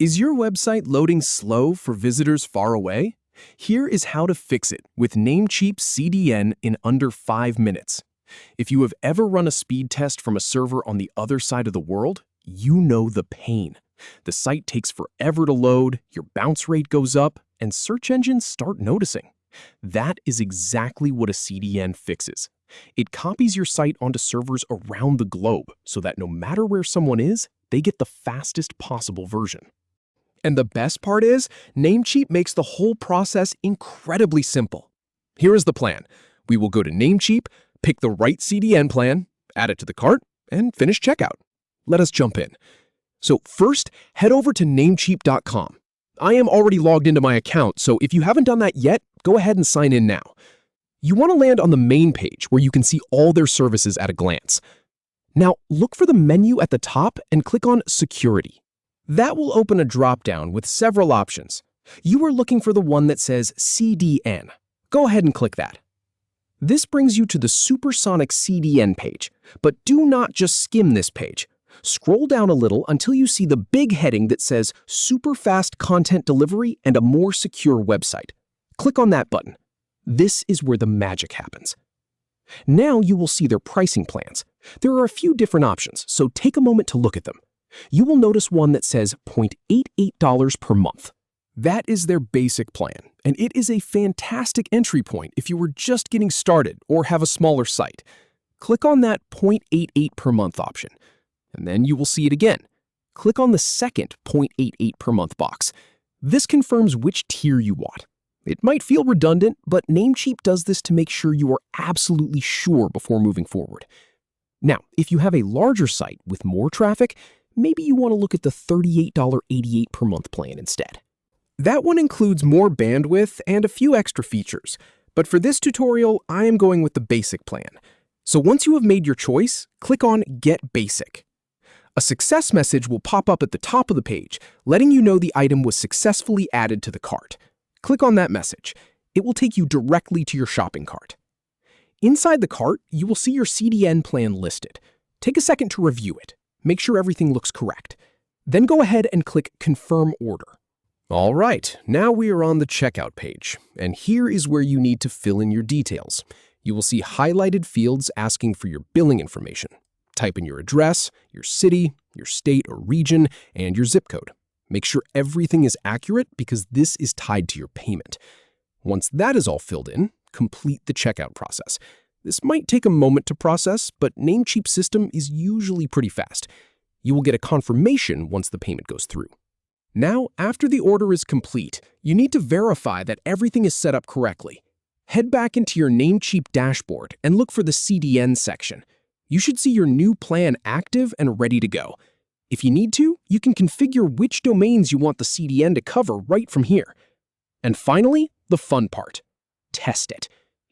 Is your website loading slow for visitors far away? Here is how to fix it with Namecheap CDN in under 5 minutes. If you have ever run a speed test from a server on the other side of the world, you know the pain. The site takes forever to load, your bounce rate goes up, and search engines start noticing. That is exactly what a CDN fixes. It copies your site onto servers around the globe so that no matter where someone is, they get the fastest possible version. And the best part is, Namecheap makes the whole process incredibly simple. Here is the plan. We will go to Namecheap, pick the right CDN plan, add it to the cart, and finish checkout. Let us jump in. So first, head over to Namecheap.com. I am already logged into my account, so if you haven't done that yet, go ahead and sign in now. You want to land on the main page where you can see all their services at a glance. Now, look for the menu at the top and click on Security. That will open a drop-down with several options. You are looking for the one that says CDN. Go ahead and click that. This brings you to the Supersonic CDN page, but do not just skim this page. Scroll down a little until you see the big heading that says Super Fast Content Delivery and a More Secure Website. Click on that button. This is where the magic happens. Now you will see their pricing plans. There are a few different options, so take a moment to look at them. You will notice one that says $0.88 per month. That is their basic plan, and it is a fantastic entry point if you were just getting started or have a smaller site. Click on that $0.88 per month option, and then you will see it again. Click on the second $0.88 per month box. This confirms which tier you want. It might feel redundant, but Namecheap does this to make sure you are absolutely sure before moving forward. Now, if you have a larger site with more traffic, maybe you want to look at the $38.88 per month plan instead. That one includes more bandwidth and a few extra features, but for this tutorial, I am going with the basic plan. So once you have made your choice, click on Get Basic. A success message will pop up at the top of the page, letting you know the item was successfully added to the cart. Click on that message. It will take you directly to your shopping cart. Inside the cart, you will see your CDN plan listed. Take a second to review it. Make sure everything looks correct. Then go ahead and click Confirm Order. All right, now we are on the checkout page, and here is where you need to fill in your details. You will see highlighted fields asking for your billing information. Type in your address, your city, your state or region, and your zip code. Make sure everything is accurate because this is tied to your payment. Once that is all filled in, complete the checkout process. This might take a moment to process, but Namecheap's system is usually pretty fast. You will get a confirmation once the payment goes through. Now, after the order is complete, you need to verify that everything is set up correctly. Head back into your Namecheap dashboard and look for the CDN section. You should see your new plan active and ready to go. If you need to, you can configure which domains you want the CDN to cover right from here. And finally, the fun part. Test it.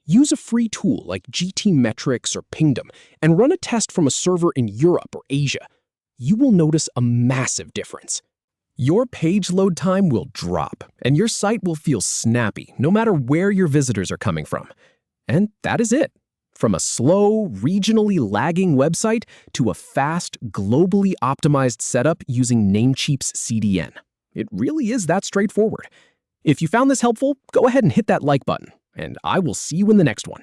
Use a free tool like GTmetrix or Pingdom and run a test from a server in Europe or Asia. You will notice a massive difference. Your page load time will drop, and your site will feel snappy no matter where your visitors are coming from. And that is it. From a slow, regionally lagging website to a fast, globally optimized setup using Namecheap's CDN. It really is that straightforward. If you found this helpful, go ahead and hit that like button, and I will see you in the next one.